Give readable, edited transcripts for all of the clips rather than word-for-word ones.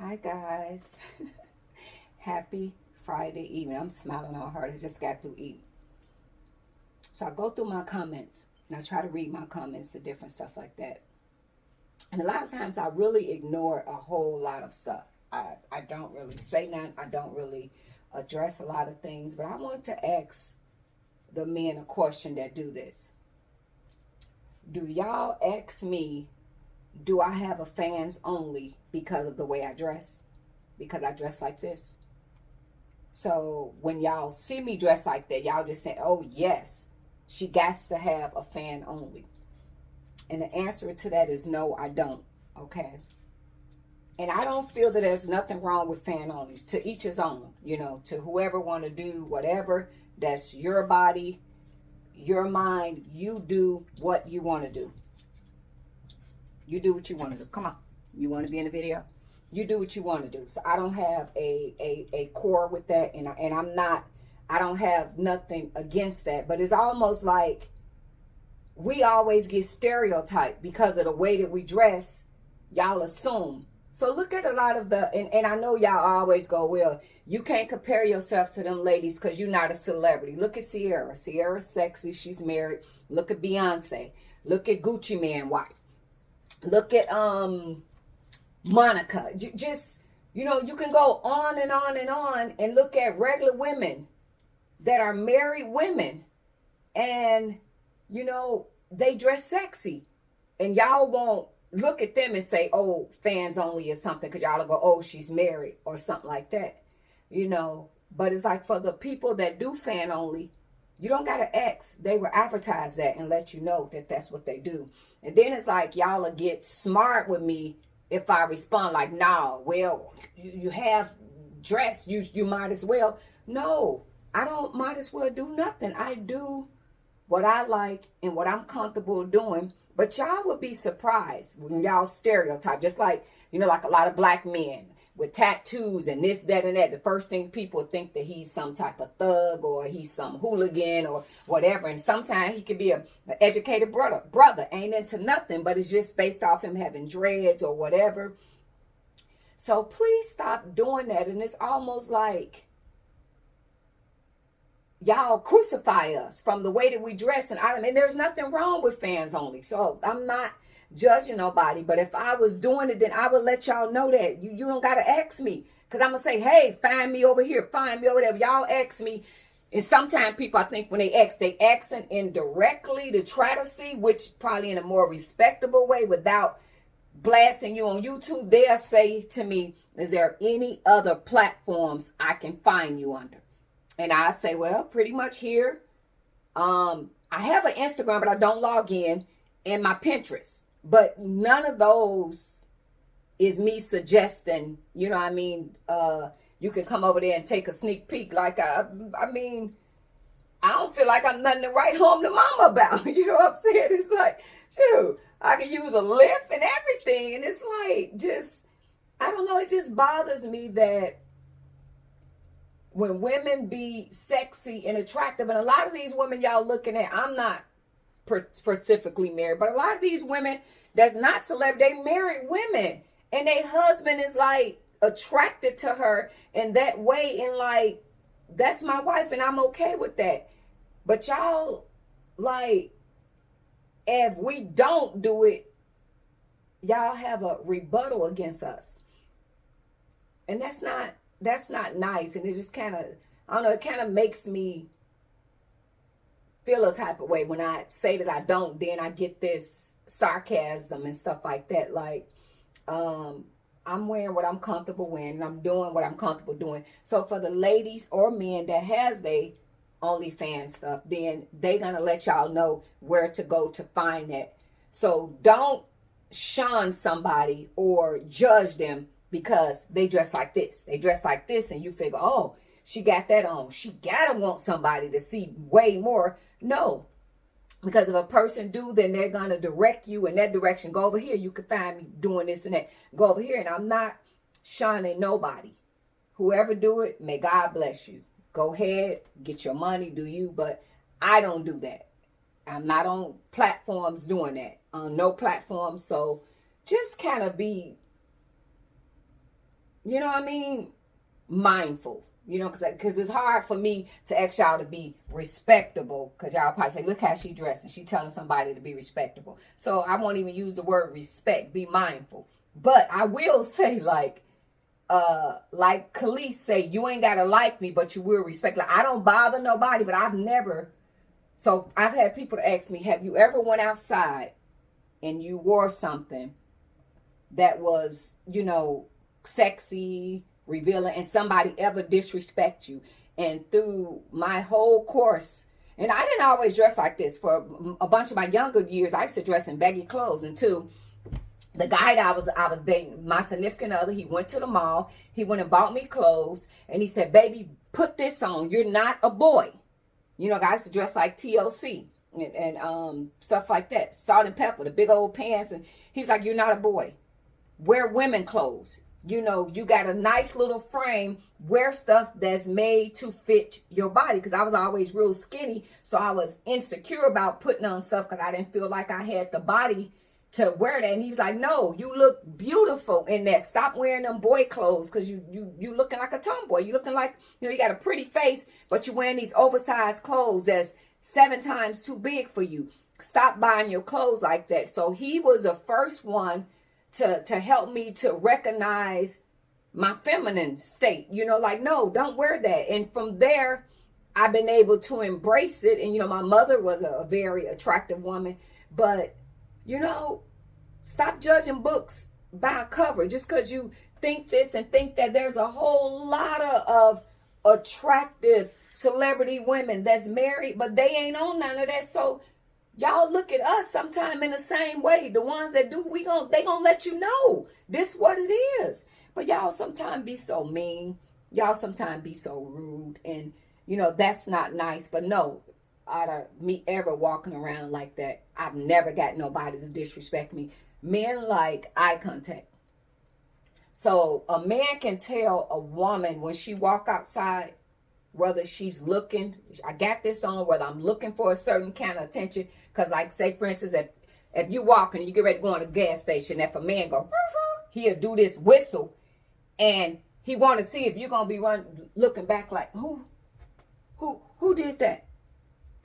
Hi guys. Happy Friday evening. I'm smiling all hard. I just got through eating. So I go through my comments and I try to read my comments and different stuff like that. And a lot of times I really ignore a whole lot of stuff. I don't really say nothing. I don't really address a lot of things. But I want to ask the men a question that do this. Do y'all ask me, do I have a fans only because of the way I dress? Because I dress like this? So when y'all see me dressed like that, y'all just say, oh, yes, she got to have a fan only. And the answer to that is no, I don't. Okay. And I don't feel that there's nothing wrong with fan only. To each his own, to whoever want to do whatever. That's your body, your mind. You do what you want to do. You do what you want to do. Come on. You want to be in the video? You do what you want to do. So I don't have a core with that, and I don't have nothing against that. But it's almost like we always get stereotyped because of the way that we dress. Y'all assume. So look at a lot of and I know y'all always go, well, you can't compare yourself to them ladies because you're not a celebrity. Look at Sierra. Sierra's sexy. She's married. Look at Beyonce. Look at Gucci Mane wife. Look at Monica. Just, you can go on and on and on and look at regular women that are married women and, they dress sexy. And y'all won't look at them and say, oh, fans only or something, because y'all will go, oh, she's married or something like that, But it's like for the people that do fan only, you don't got to ask. They will advertise that and let you know that that's what they do. And then it's like y'all will get smart with me if I respond like, nah, well, you have dress. You might as well. No, I don't might as well do nothing. I do what I like and what I'm comfortable doing. But y'all would be surprised when y'all stereotype, just like, like a lot of black men with tattoos and this, that, and that. The first thing people think that he's some type of thug or he's some hooligan or whatever. And sometimes he could be an educated brother, ain't into nothing, but it's just based off him having dreads or whatever. So please stop doing that. And it's almost like y'all crucify us from the way that we dress. And there's nothing wrong with fans only. So I'm not judging nobody, but if I was doing it, then I would let y'all know that you don't got to ask me, because I'm gonna say, hey, find me over here, find me over there. Y'all ask me. And sometimes people, I think when they asking indirectly to try to see, which probably in a more respectable way without blasting you on YouTube. They'll say to me, is there any other platforms I can find you under? And I say, well, pretty much here. I have an Instagram, but I don't log in, and my Pinterest. But none of those is me suggesting, you can come over there and take a sneak peek. Like, I don't feel like I'm nothing to write home to mama about. You know what I'm saying? It's like, shoot, I can use a lift and everything. And it's like, I don't know. It just bothers me that when women be sexy and attractive, and a lot of these women y'all looking at, I'm not specifically married, but a lot of these women that's not celebrity, they married women, and their husband is like attracted to her in that way, and like, that's my wife and I'm okay with that. But y'all, like, if we don't do it, y'all have a rebuttal against us, and that's not nice. And it just kind of, I don't know, it kind of makes me feel a type of way when I say that I don't. Then I get this sarcasm and stuff like that. Like, I'm wearing what I'm comfortable wearing, and I'm doing what I'm comfortable doing. So for the ladies or men that has they OnlyFans stuff, then they gonna let y'all know where to go to find that. So don't shun somebody or judge them because they dress like this. They dress like this, and you figure, oh, she got that on. She gotta want somebody to see way more. No, because if a person do, then they're gonna direct you in that direction. Go over here. You can find me doing this and that. Go over here, and I'm not shunning nobody. Whoever do it, may God bless you. Go ahead, get your money, do you. But I don't do that. I'm not on platforms doing that. On no platform. So just kind of be you know what I mean, mindful. You know, because it's hard for me to ask y'all to be respectable, because y'all probably say, look how she dressed, and she telling somebody to be respectable. So I won't even use the word respect, be mindful. But I will say, like Khalees say, you ain't gotta like me, but you will respect. Like, I don't bother nobody, but I've had people to ask me, have you ever went outside and you wore something that was, sexy, revealing, and somebody ever disrespect you? And through my whole course, and I didn't always dress like this. For a bunch of my younger years, I used to dress in baggy clothes. Until the guy that I was dating, my significant other, he went to the mall, he went and bought me clothes, and he said, baby, put this on, you're not a boy. Guys to dress like TLC and stuff like that, salt and pepper, the big old pants, and he's like, you're not a boy, wear women clothes. You got a nice little frame, wear stuff that's made to fit your body. Because I was always real skinny, so I was insecure about putting on stuff because I didn't feel like I had the body to wear that. And he was like, no, you look beautiful in that. Stop wearing them boy clothes, because you looking like a tomboy. You looking like, you got a pretty face, but you wearing these oversized clothes that's 7 times too big for you. Stop buying your clothes like that. So he was the first one to help me to recognize my feminine state. Like, no, don't wear that. And from there, I've been able to embrace it. And, my mother was a very attractive woman. But, stop judging books by a cover. Just because you think this and think that, there's a whole lot of attractive celebrity women that's married, but they ain't on none of that. So y'all look at us sometime in the same way. The ones that do, they gonna let you know this what it is. But y'all sometimes be so mean. Y'all sometimes be so rude. And, that's not nice. But no, out of me ever walking around like that, I've never got nobody to disrespect me. Men like eye contact. So a man can tell a woman when she walk outside, whether she's looking, I got this on, whether I'm looking for a certain kind of attention. Because, like, say, for instance, if you walk and you get ready to go on a gas station, if a man go, he'll do this whistle, and he want to see if you're going to be looking back like, who did that?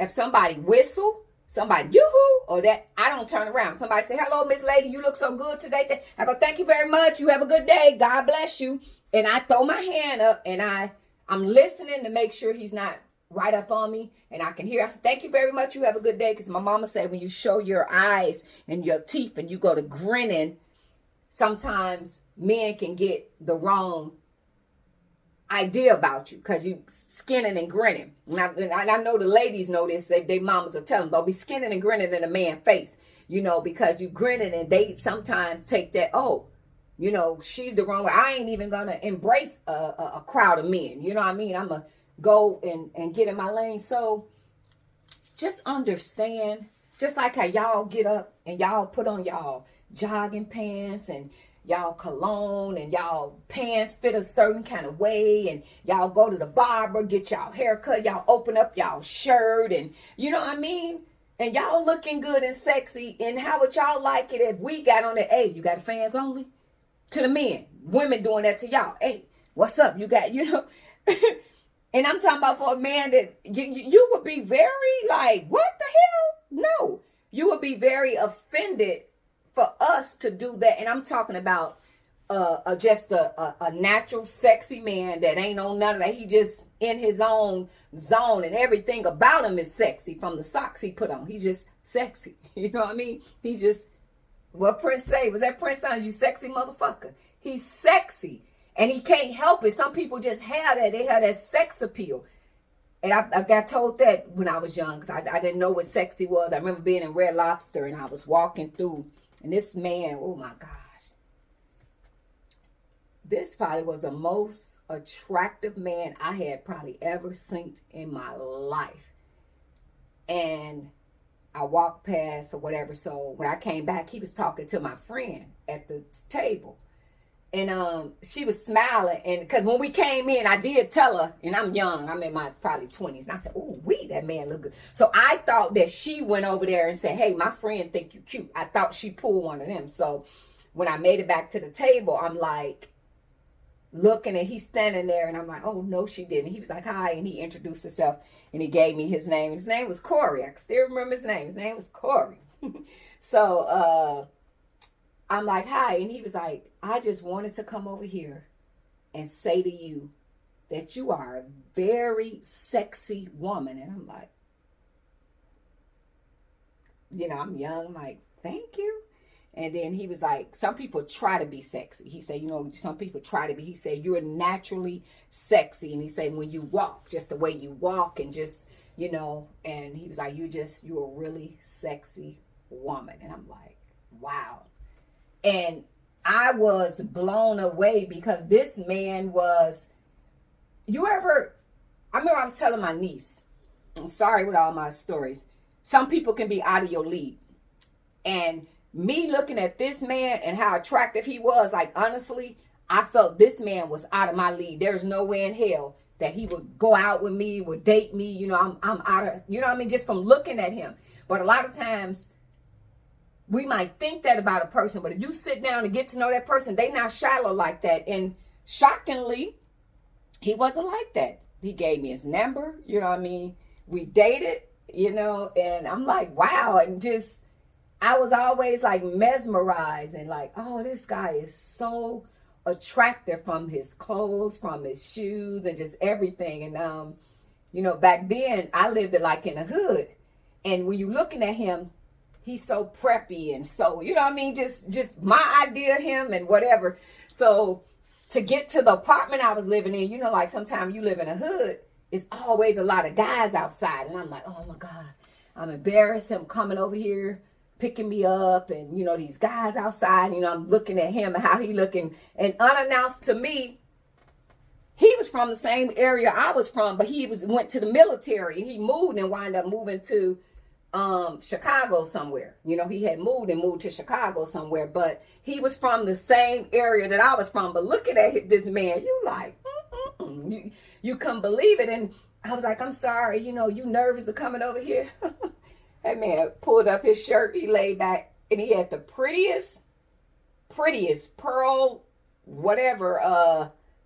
If somebody whistle, somebody yoo-hoo, or that, I don't turn around. Somebody say, hello, Miss Lady, you look so good today. I go, thank you very much. You have a good day. God bless you. And I throw my hand up, and I'm listening to make sure he's not right up on me, and I can hear. I said, thank you very much. You have a good day. Because my mama said when you show your eyes and your teeth and you go to grinning, sometimes men can get the wrong idea about you because you skinning and grinning. And I know the ladies know this. They mamas will tell them, don't be skinning and grinning in a man's face, because you grinning, and they sometimes take that, she's the wrong way. I ain't even going to embrace a crowd of men. You know what I mean? I'm going to go and get in my lane. So just understand, just like how y'all get up and y'all put on y'all jogging pants and y'all cologne and y'all pants fit a certain kind of way, and y'all go to the barber, get y'all haircut, y'all open up y'all shirt, and you know what I mean? And y'all looking good and sexy. And how would y'all like it if we got on the, hey, you got fans only? To the men, women doing that to y'all. Hey, what's up? You got, and I'm talking about for a man that you would be very like, what the hell? No, you would be very offended for us to do that. And I'm talking about just a natural sexy man that ain't on none of that. He just in his own zone, and everything about him is sexy, from the socks he put on. He's just sexy. You know what I mean? He's just, what Prince say? Was that Prince on, you sexy motherfucker? He's sexy, and he can't help it. Some people just have that. They have that sex appeal. And I got told that when I was young, because I didn't know what sexy was. I remember being in Red Lobster, and I was walking through, and this man, oh my gosh, this probably was the most attractive man I had probably ever seen in my life. And I walked past or whatever. So when I came back, he was talking to my friend at the table. And she was smiling. And because when we came in, I did tell her, and I'm young, I'm in my probably 20s. And I said, oh, that man look good. So I thought that she went over there and said, hey, my friend think you cute. I thought she pulled one of them. So when I made it back to the table, I'm like, looking, and he's standing there, and I'm like, oh, no, she didn't. He was like, hi, and he introduced himself, and he gave me his name. His name was Corey. I can still remember his name. His name was Corey. So I'm like, hi, and he was like, I just wanted to come over here and say to you that you are a very sexy woman. And I'm like, I'm young, I'm like, thank you. And then he was like, some people try to be sexy. He said, some people try to be. He said, you're naturally sexy. And he said, when you walk, just the way you walk and just, and he was like, you're a really sexy woman. And I'm like, wow. And I was blown away because this man was, I remember I was telling my niece, I'm sorry with all my stories, some people can be out of your league. And me looking at this man and how attractive he was, like, honestly, I felt this man was out of my league. There's no way in hell that he would go out with me, would date me. I'm out of, just from looking at him. But a lot of times we might think that about a person, but if you sit down and get to know that person, they not shallow like that. And shockingly, he wasn't like that. He gave me his number, we dated, and I'm like, wow. And just, I was always like mesmerized and like, oh, this guy is so attractive, from his clothes, from his shoes, and just everything. And, back then I lived it like in a hood. And when you're looking at him, he's so preppy and so, just my idea of him and whatever. So to get to the apartment I was living in, like sometimes you live in a hood, it's always a lot of guys outside. And I'm like, oh my God, I'm embarrassed him coming over here, picking me up, and these guys outside, I'm looking at him and how he looking, and unannounced to me, he was from the same area I was from, but he went to the military, and he moved and wound up moving to Chicago somewhere. He had moved to Chicago somewhere, but he was from the same area that I was from. But looking at this man, you like, you couldn't believe it. And I was like, I'm sorry, you nervous of coming over here? That man pulled up his shirt, he laid back, and he had the prettiest pearl, whatever,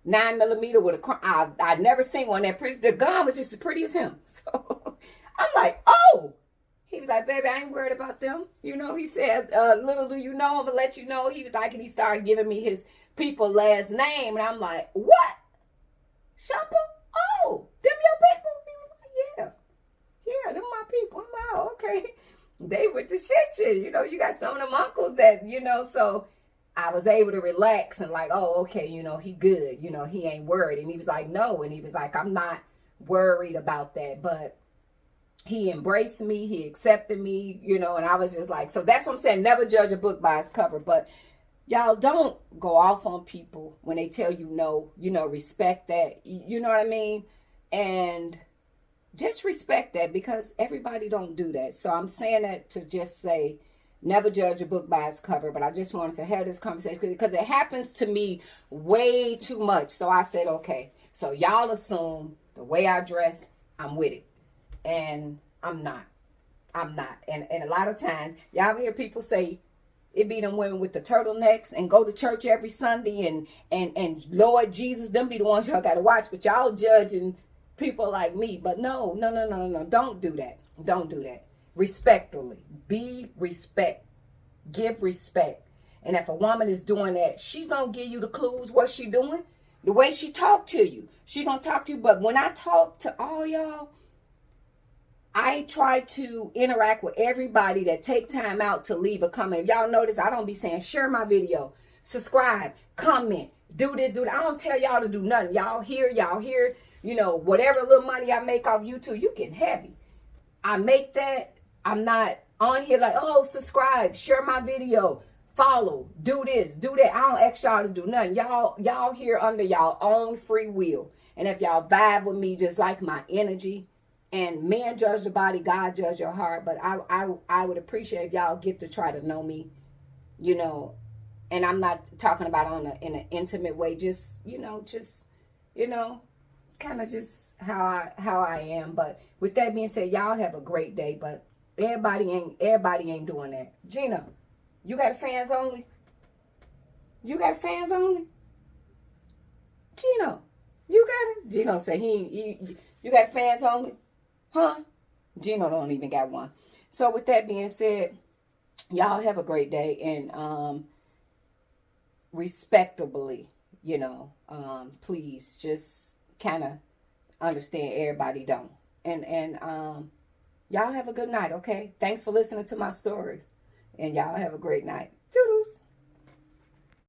9mm with a, I'd never seen one that pretty. The gun was just as pretty as him. So I'm like, oh. He was like, baby, I ain't worried about them. He said, little do you know, I'm going to let you know. He was like, and he started giving me his people last name. And I'm like, what? Shumple? Oh, them your people? He was like, yeah, them my people. I'm like, oh, okay. They with the shit. You got some of them uncles that, so I was able to relax and like, oh, okay, he good. He ain't worried. And he was like, no. And he was like, I'm not worried about that. But he embraced me, he accepted me, and I was just like, so that's what I'm saying, never judge a book by its cover. But y'all don't go off on people when they tell you no, respect that, you know what I mean? And just respect that, because everybody don't do that. So I'm saying that to just say, never judge a book by its cover. But I just wanted to have this conversation because it happens to me way too much. So I said, okay, so y'all assume the way I dress, I'm with it. And I'm not. And a lot of times, y'all hear people say, it be them women with the turtlenecks and go to church every Sunday and Lord Jesus, them be the ones y'all got to watch. But y'all judging people like me. But no. Don't do that. Don't do that. Respectfully. Be respect. Give respect. And if a woman is doing that, she's going to give you the clues what she doing. The way she talk to you. She going to talk to you. But when I talk to all y'all, I try to interact with everybody that take time out to leave a comment. If y'all notice, I don't be saying, share my video, subscribe, comment, do this, do that. I don't tell y'all to do nothing. Y'all here, whatever little money I make off YouTube, you getting heavy. I make that. I'm not on here like, oh, subscribe, share my video, follow, do this, do that. I don't ask y'all to do nothing. Y'all here under y'all own free will. And if y'all vibe with me, just like my energy, and man judge the body, God judge your heart. But I would appreciate if y'all get to try to know me, and I'm not talking about in an intimate way, just kind of just how I am. But with that being said, y'all have a great day. But everybody ain't doing that. Gina, you got fans only? You got fans only? matter? Gino said you got fans only? Huh? Gino don't even got one. So with that being said, y'all have a great day, and respectably, please just kind of understand everybody don't. And y'all have a good night, okay? Thanks for listening to my stories. And y'all have a great night. Toodles.